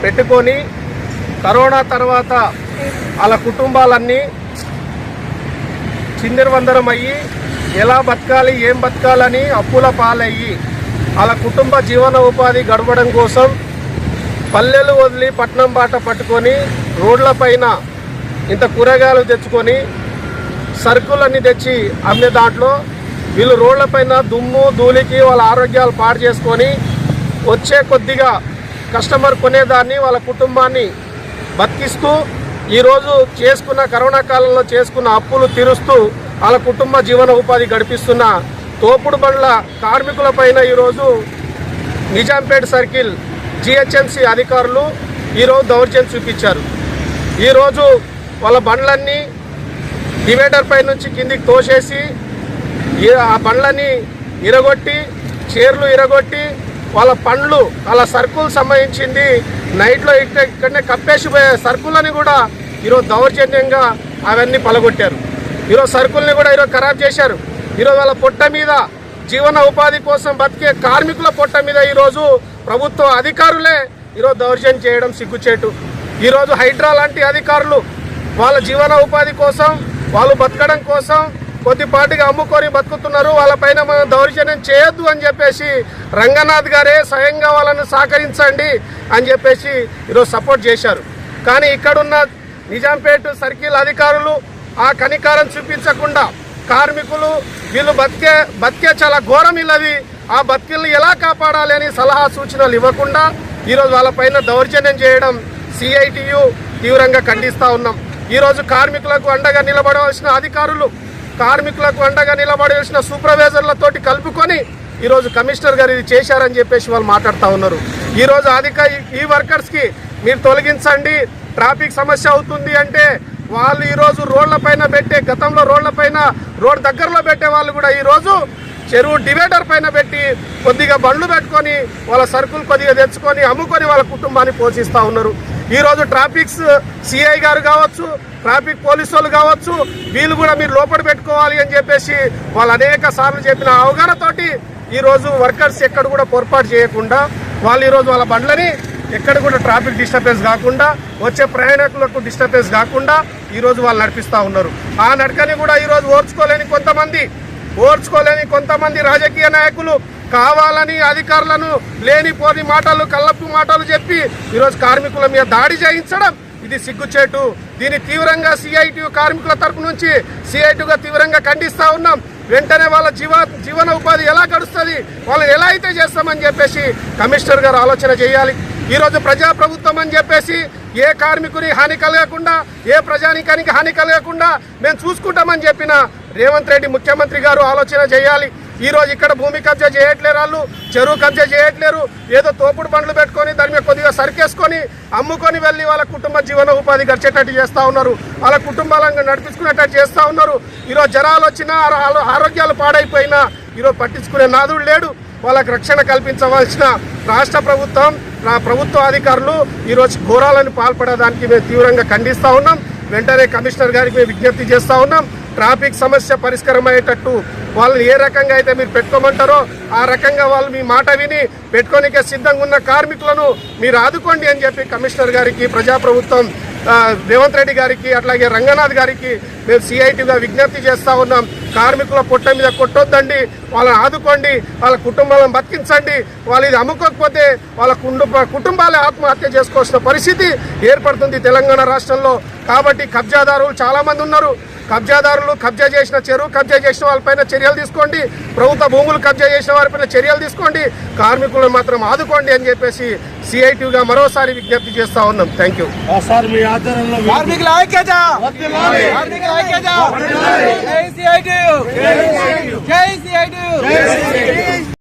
పెట్టుకొని కరోనా తర్వాత వాళ్ళ కుటుంబాలన్నీ చిందరవందరం అయ్యి ఎలా బతకాలి ఏం బతకాలని అప్పుల పాలయ్యి వాళ్ళ కుటుంబ జీవన ఉపాధి గడపడం కోసం పల్లెలు వదిలి పట్నం బాట పట్టుకొని రోడ్లపైన ఇంత కూరగాయలు తెచ్చుకొని సరుకులన్నీ తెచ్చి అమ్మే దాంట్లో వీళ్ళు రోడ్లపైన దుమ్ము ధూళికి వాళ్ళ ఆరోగ్యాలు పాడు చేసుకొని వచ్చే కొద్దిగా కస్టమర్ కొనేదాన్ని వాళ్ళ కుటుంబాన్ని బతికిస్తూ ఈరోజు చేసుకున్న కరోనా కాలంలో చేసుకున్న అప్పులు తీరుస్తూ వాళ్ళ కుటుంబ జీవన ఉపాధి గడిపిస్తున్న తోపుడు బండ్ల కార్మికులపైన ఈరోజు నిజాంపేట సర్కిల్ జిహెచ్ఎంసీ అధికారులు ఈరోజు దౌర్జన్యం చూపించారు. ఈరోజు వాళ్ళ బండ్లన్నీ డివైడర్ పై నుంచి కిందికి తోసేసి ఆ బండ్లని ఇరగొట్టి చైర్లు ఇరగొట్టి వాళ్ళ పండ్లు వాళ్ళ సరుకులు సంబంధించింది నైట్లో ఇక్కడనే కప్పేసిపోయే సరుకులని కూడా ఈరోజు దౌర్జన్యంగా అవన్నీ పలగొట్టారు. ఈరోజు సరుకుల్ని కూడా ఈరోజు ఖరాబ్ చేశారు. ఈరోజు వాళ్ళ పొట్ట మీద జీవన ఉపాధి కోసం బతికే కార్మికుల పొట్ట మీద ఈరోజు ప్రభుత్వ అధికారులే ఈరోజు దౌర్జన్యం చేయడం సిగ్గుచేటు. ఈరోజు హైడ్రా లాంటి అధికారులు వాళ్ళ జీవన ఉపాధి కోసం వాళ్ళు బతకడం కోసం కొద్దిపాటిగా అమ్ముకొని బతుకుతున్నారు. వాళ్ళపైన మనం దౌర్జన్యం చేయొద్దు అని చెప్పేసి రంగనాథ్ గారే స్వయంగా వాళ్ళను సహకరించండి అని చెప్పేసి ఈరోజు సపోర్ట్ చేశారు. కానీ ఇక్కడున్న నిజాంపేట సర్కిల్ అధికారులు ఆ కనికారం చూపించకుండా కార్మికులు వీళ్ళు బతికే చాలా ఘోరం ఇల్లది, ఆ బతికిల్ని ఎలా కాపాడాలి అని సలహా సూచనలు ఇవ్వకుండా ఈరోజు వాళ్ళపైన దౌర్జన్యం చేయడం సిఐటియు తీవ్రంగా ఖండిస్తూ ఉన్నాం. ఈరోజు కార్మికులకు అండగా నిలబడవలసిన అధికారులు కార్మికులకు అండగా నిలబడవలసిన సూపర్వైజర్లతోటి కలుపుకొని ఈరోజు కమిషనర్ గారు ఇది చేశారని చెప్పేసి వాళ్ళు మాట్లాడుతూ ఉన్నారు. ఈరోజు ఈ వర్కర్స్కి మీరు తొలగించండి, ట్రాఫిక్ సమస్య అవుతుంది అంటే వాళ్ళు ఈరోజు రోడ్లపైన పెట్టే గతంలో రోడ్ దగ్గరలో పెట్టే వాళ్ళు కూడా ఈరోజు చెరువు డివైడర్ పైన పెట్టి కొద్దిగా బండ్లు పెట్టుకొని వాళ్ళ సరుకులు కొద్దిగా తెచ్చుకొని అమ్ముకొని వాళ్ళ కుటుంబాన్ని పోషిస్తూ ఉన్నారు. ఈరోజు ట్రాఫిక్ సిఐ గారు కావచ్చు, ట్రాఫిక్ పోలీసు వాళ్ళు కావచ్చు, వీళ్ళు కూడా మీరు లోపల పెట్టుకోవాలి అని చెప్పేసి వాళ్ళు అనేక సార్లు చెప్పిన అవగాహనతోటి ఈరోజు వర్కర్స్ ఎక్కడ కూడా పొరపాటు చేయకుండా వాళ్ళు ఈరోజు వాళ్ళ బండ్లని ఎక్కడ కూడా ట్రాఫిక్ డిస్టర్బెన్స్ కాకుండా వచ్చే ప్రయాణికులకు డిస్టర్బెన్స్ కాకుండా ఈరోజు వాళ్ళు నడిపిస్తూ ఉన్నారు. ఆ నడకని కూడా ఈరోజు ఓర్చుకోలేని కొంతమంది రాజకీయ నాయకులు కావాలని అధికారులను లేనిపోని మాటలు కల్లపు మాటలు చెప్పి ఈరోజు కార్మికుల మీద దాడి చేయించడం ఇది సిగ్గుచేటు. దీన్ని తీవ్రంగా సిఐటియు కార్మికుల తరపు నుంచి సిఐటియుగా తీవ్రంగా ఖండిస్తూ ఉన్నాం. వెంటనే వాళ్ళ జీవన ఉపాధి ఎలా గడుస్తుంది, వాళ్ళని ఎలా అయితే చేస్తామని చెప్పేసి కమిషనర్ గారు ఆలోచన చేయాలి. ఈరోజు ప్రజాప్రభుత్వం అని చెప్పేసి ఏ కార్మికుని హాని కలగకుండా ఏ ప్రజానికానికి హాని కలగకుండా మేము చూసుకుంటామని చెప్పిన రేవంత్ రెడ్డి ముఖ్యమంత్రి గారు ఆలోచన చేయాలి. ఈరోజు ఇక్కడ భూమి కబ్జా చేయట్లేరు, వాళ్ళు చెరువు కబ్జా చేయట్లేరు, ఏదో తోపుడు బండ్లు పెట్టుకొని దాని మీద కొద్దిగా సరికేసుకొని అమ్ముకొని వెళ్ళి వాళ్ళ కుటుంబ జీవన ఉపాధి గడిచేటట్టు చేస్తూ ఉన్నారు, వాళ్ళ కుటుంబాలను నడిపించుకునేటట్టు చేస్తూ ఉన్నారు. ఈరోజు జ్వరాలు వచ్చినా ఆరోగ్యాలు పాడైపోయినా ఈరోజు పట్టించుకునే నాదుడు లేడు. వాళ్ళకి రక్షణ కల్పించవలసిన రాష్ట్ర ప్రభుత్వ అధికారులు ఈరోజు ఘోరాలను పాల్పడడానికి మేము తీవ్రంగా ఖండిస్తూ ఉన్నాం. వెంటనే కమిషనర్ గారికి మేము విజ్ఞప్తి చేస్తూ ఉన్నాం. ట్రాఫిక్ సమస్య పరిష్కారం అయ్యేటట్టు వాళ్ళని ఏ రకంగా అయితే మీరు పెట్టుకోమంటారో ఆ రకంగా వాళ్ళు మీ మాట విని పెట్టుకోనికే సిద్ధంగా ఉన్న కార్మికులను మీరు ఆదుకోండి అని చెప్పి కమిషనర్ గారికి, ప్రజాప్రభుత్వం రేవంత్ రెడ్డి గారికి, అట్లాగే రంగనాథ్ గారికి మేము సిఐటిగా విజ్ఞప్తి చేస్తూ ఉన్నాం. కార్మికుల పొట్ట మీద కొట్టొద్దండి, వాళ్ళని ఆదుకోండి, వాళ్ళ కుటుంబాలను బతికించండి. వాళ్ళు ఇది అమ్ముకోకపోతే వాళ్ళ కుటుంబాలే ఆత్మహత్య చేసుకోవాల్సిన పరిస్థితి ఏర్పడుతుంది తెలంగాణ రాష్ట్రంలో. కాబట్టి కబ్జాదారులు చాలామంది ఉన్నారు. కబ్జా చేసిన చెరువు కబ్జా చేసిన వాళ్ళపైన చర్యలు తీసుకోండి, ప్రభుత్వ భూములు కబ్జా చేసిన వారిపైన చర్యలు తీసుకోండి, కార్మికులను మాత్రం ఆదుకోండి అని చెప్పేసి సిఐటిగా మరోసారి విజ్ఞప్తి చేస్తా ఉన్నాం. Thank you sir. మీ ఆధ్వర్యంలో కార్మికుల ఐక్యత, జై సిఐటియు, జై సిఐటియు.